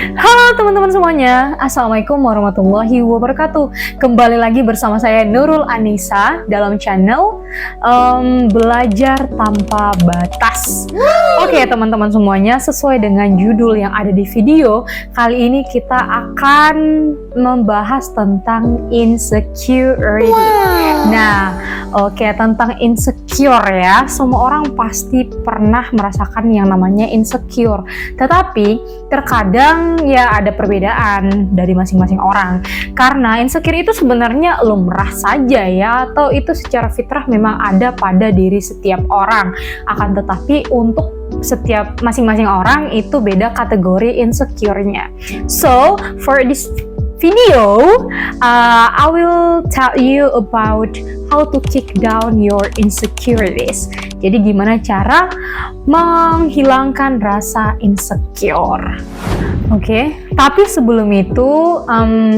Halo teman-teman semuanya, Assalamualaikum warahmatullahi wabarakatuh. Kembali lagi bersama saya Nurul Anissa dalam channel Belajar Tanpa Batas. Oke teman-teman semuanya, sesuai dengan judul yang ada di video, kali ini kita akan membahas tentang insecurity. Nah, tentang insecure ya, semua orang pasti pernah merasakan yang namanya insecure. Tetapi terkadang ya ada perbedaan dari masing-masing orang. Karena insecure itu sebenarnya lumrah saja ya, atau itu secara fitrah memang ada pada diri setiap orang. Akan tetapi untuk setiap masing-masing orang itu beda kategori insecure-nya. So, for this video, I will tell you about how to kick down your insecurities. Jadi gimana cara menghilangkan rasa insecure. Oke, tapi sebelum itu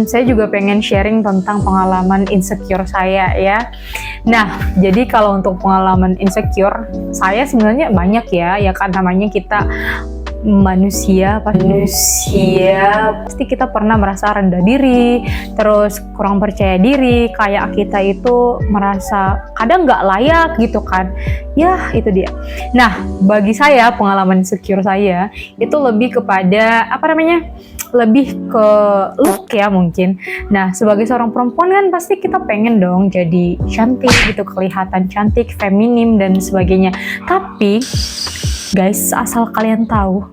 saya juga pengen sharing tentang pengalaman insecure saya ya. Nah, jadi kalau untuk pengalaman insecure saya sebenarnya banyak ya kan, namanya kita manusia pasti kita pernah merasa rendah diri, terus kurang percaya diri, kayak kita itu merasa kadang nggak layak gitu kan ya, itu dia. Nah, bagi saya pengalaman insecure saya itu lebih kepada lebih ke look ya mungkin. Nah, sebagai seorang perempuan kan pasti kita pengen dong jadi cantik gitu, kelihatan cantik, feminim dan sebagainya. Tapi guys, asal kalian tahu,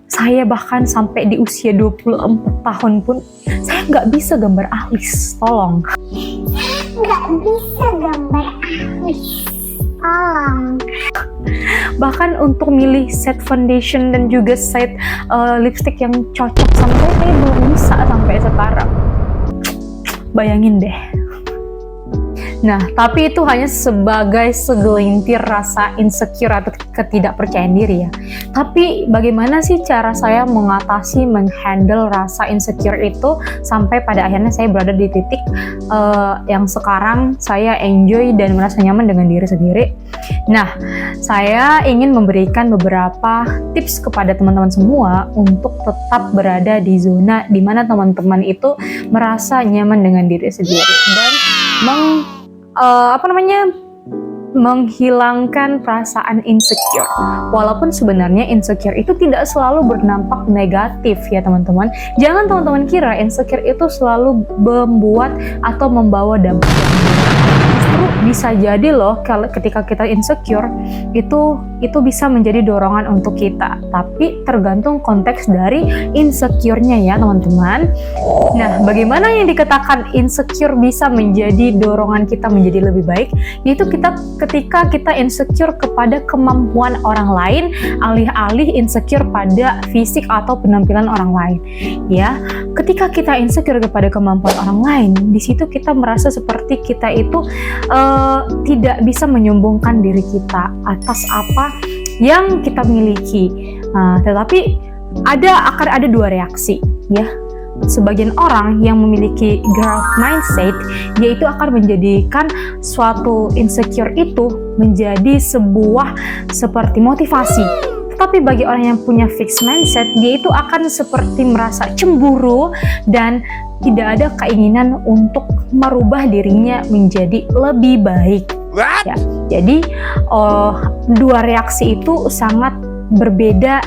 saya bahkan sampai di usia 24 tahun pun saya nggak bisa gambar alis, tolong. Nggak bisa gambar alis, tolong. Bahkan untuk milih set foundation dan juga set lipstick yang cocok sampai saya belum bisa sampai sekarang. Bayangin deh. Nah, tapi itu hanya sebagai segelintir rasa insecure atau ketidakpercayaan diri ya. Tapi bagaimana sih cara saya mengatasi, menghandle rasa insecure itu sampai pada akhirnya saya berada di titik yang sekarang saya enjoy dan merasa nyaman dengan diri sendiri. Nah, saya ingin memberikan beberapa tips kepada teman-teman semua untuk tetap berada di zona di mana teman-teman itu merasa nyaman dengan diri sendiri dan menghilangkan perasaan insecure. Walaupun sebenarnya insecure itu tidak selalu berdampak negatif ya teman-teman. Jangan teman-teman kira insecure itu selalu membuat atau membawa dampak yang buruk. Justru bisa jadi loh kalau ketika kita insecure itu bisa menjadi dorongan untuk kita. Tapi tergantung konteks dari insecure-nya ya teman-teman. Nah, bagaimana yang dikatakan insecure bisa menjadi dorongan kita menjadi lebih baik? Yaitu ketika kita insecure kepada kemampuan orang lain, alih-alih insecure pada fisik atau penampilan orang lain. Ya, ketika kita insecure kepada kemampuan orang lain, di situ kita merasa seperti kita itu tidak bisa menyombongkan diri kita atas apa yang kita miliki. Tetapi akan ada dua reaksi ya. Sebagian orang yang memiliki growth mindset, yaitu akan menjadikan suatu insecure itu menjadi sebuah seperti motivasi. Tetapi bagi orang yang punya fixed mindset, dia itu akan seperti merasa cemburu dan tidak ada keinginan untuk merubah dirinya menjadi lebih baik. Ya, jadi dua reaksi itu sangat berbeda.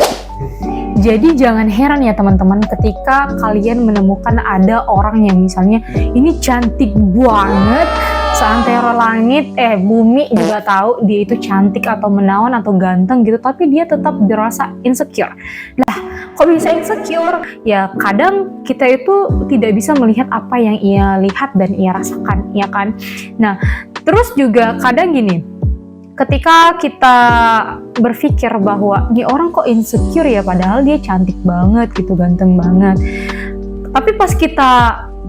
Jadi jangan heran ya teman-teman ketika kalian menemukan ada orang yang misalnya ini cantik banget, seantero langit, bumi juga tahu dia itu cantik atau menawan atau ganteng gitu, tapi dia tetap dirasa insecure. Nah, kok bisa insecure? Ya kadang kita itu tidak bisa melihat apa yang ia lihat dan ia rasakan, ya kan? Nah, terus juga kadang gini, ketika kita berpikir bahwa ini orang kok insecure ya, padahal dia cantik banget gitu, ganteng banget. Tapi pas kita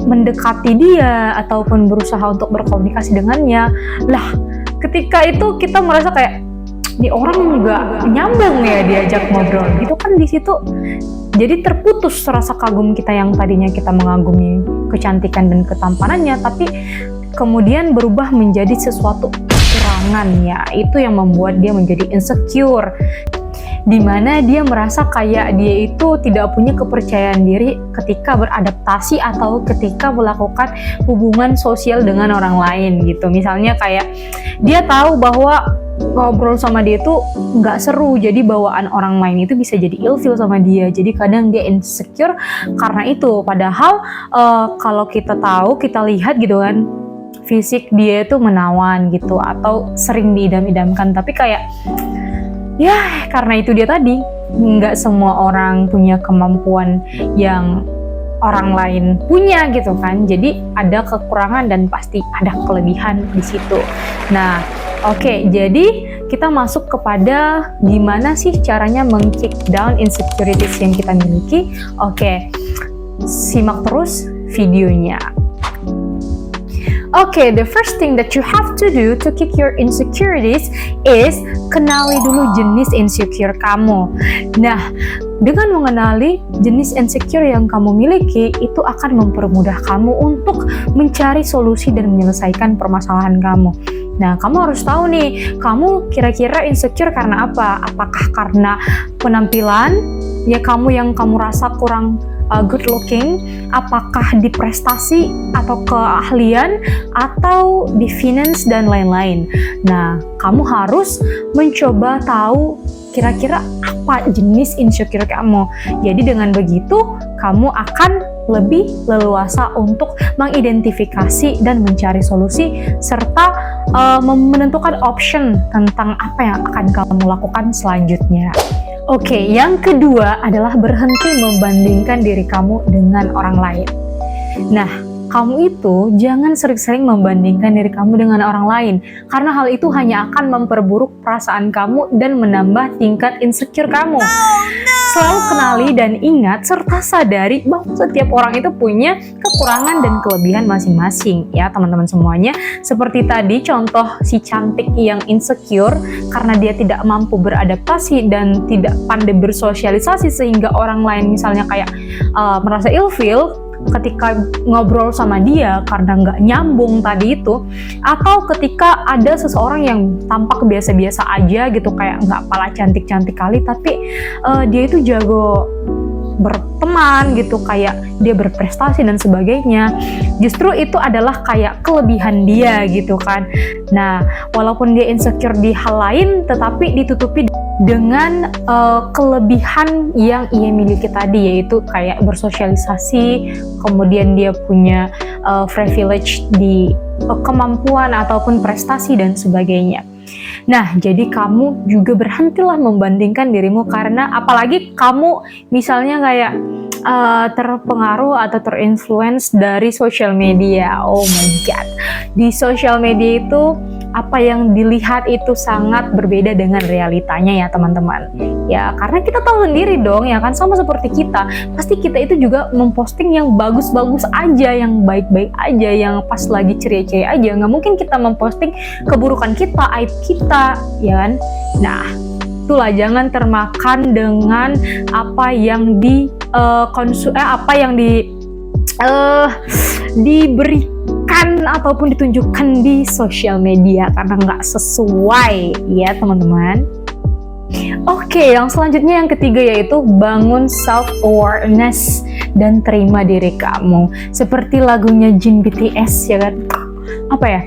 mendekati dia ataupun berusaha untuk berkomunikasi dengannya, lah ketika itu kita merasa kayak ini orang nggak nyambung ya diajak ngobrol gitu kan, di situ jadi terputus rasa kagum kita yang tadinya kita mengagumi kecantikan dan ketampanannya, tapi kemudian berubah menjadi sesuatu kekurangan ya, itu yang membuat dia menjadi insecure. dimana dia merasa kayak dia itu tidak punya kepercayaan diri ketika beradaptasi atau ketika melakukan hubungan sosial dengan orang lain gitu. Misalnya kayak dia tahu bahwa ngobrol sama dia itu nggak seru, jadi bawaan orang lain itu bisa jadi ilfeel sama dia, jadi kadang dia insecure karena itu. Padahal kalau kita tahu, kita lihat gitu kan, fisik dia itu menawan gitu atau sering diidam-idamkan, tapi kayak ya karena itu dia tadi, nggak semua orang punya kemampuan yang orang lain punya gitu kan, jadi ada kekurangan dan pasti ada kelebihan di situ. Nah, oke, jadi kita masuk kepada gimana sih caranya meng-kick down insecurities yang kita miliki. Oke, simak terus videonya. Oke, the first thing that you have to do to kick your insecurities is kenali dulu jenis insecure kamu. Nah, dengan mengenali jenis insecure yang kamu miliki, itu akan mempermudah kamu untuk mencari solusi dan menyelesaikan permasalahan kamu. Nah, kamu harus tahu nih, kamu kira-kira insecure karena apa? Apakah karena penampilan? Ya, kamu yang kamu rasa kurang good looking, apakah di prestasi atau keahlian atau di finance dan lain-lain. Nah, kamu harus mencoba tahu kira-kira apa jenis insecure kamu. Jadi dengan begitu kamu akan lebih leluasa untuk mengidentifikasi dan mencari solusi serta menentukan option tentang apa yang akan kamu lakukan selanjutnya. Oke, yang kedua adalah berhenti membandingkan diri kamu dengan orang lain. Nah, kamu itu jangan sering-sering membandingkan diri kamu dengan orang lain, karena hal itu hanya akan memperburuk perasaan kamu dan menambah tingkat insecure kamu. Selalu kenali dan ingat serta sadari bahwa setiap orang itu punya kekurangan dan kelebihan masing-masing ya teman-teman semuanya. Seperti tadi contoh si cantik yang insecure karena dia tidak mampu beradaptasi dan tidak pandai bersosialisasi sehingga orang lain misalnya kayak merasa ilfeel ketika ngobrol sama dia karena nggak nyambung tadi itu, atau ketika ada seseorang yang tampak biasa-biasa aja gitu kayak nggak pala cantik-cantik kali tapi dia itu jago berteman gitu, kayak dia berprestasi dan sebagainya, justru itu adalah kayak kelebihan dia gitu kan. Nah, walaupun dia insecure di hal lain tetapi ditutupi dengan kelebihan yang ia miliki tadi, yaitu kayak bersosialisasi, kemudian dia punya privilege di kemampuan ataupun prestasi dan sebagainya. Nah, jadi kamu juga berhentilah membandingkan dirimu, karena apalagi kamu misalnya kayak terpengaruh atau terinfluence dari social media. Oh my god, di social media itu apa yang dilihat itu sangat berbeda dengan realitanya ya teman-teman. Ya karena kita tahu sendiri dong ya kan, sama seperti kita, pasti kita itu juga memposting yang bagus-bagus aja, yang baik-baik aja, yang pas lagi ceria-ceria aja. Nggak mungkin kita memposting keburukan kita, aib kita, ya kan? Nah, itulah, jangan termakan dengan apa yang diberikan ataupun ditunjukkan di sosial media, karena nggak sesuai ya teman-teman. Oke, yang selanjutnya yang ketiga yaitu bangun self-awareness dan terima diri kamu. Seperti lagunya Jin BTS ya kan, apa ya,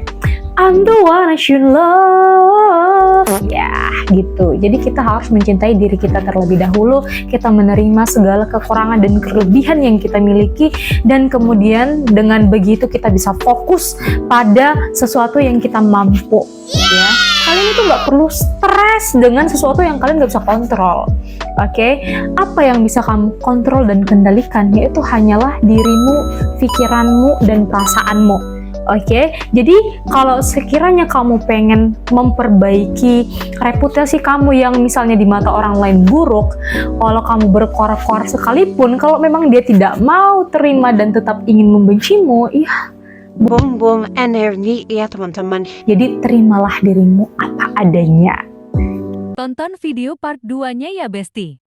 I'm the one I should love. Ya gitu, jadi kita harus mencintai diri kita terlebih dahulu. Kita menerima segala kekurangan dan kelebihan yang kita miliki, dan kemudian dengan begitu kita bisa fokus pada sesuatu yang kita mampu ya. Kalian itu nggak perlu stres dengan sesuatu yang kalian nggak bisa kontrol. Oke, apa yang bisa kamu kontrol dan kendalikan yaitu hanyalah dirimu, pikiranmu, dan perasaanmu. Oke, jadi kalau sekiranya kamu pengen memperbaiki reputasi kamu yang misalnya di mata orang lain buruk, walau kamu berkoar-koar sekalipun, kalau memang dia tidak mau terima dan tetap ingin membencimu, ya buang-buang energi ya teman-teman. jadi terimalah dirimu apa adanya. Tonton video part 2-nya ya Besti.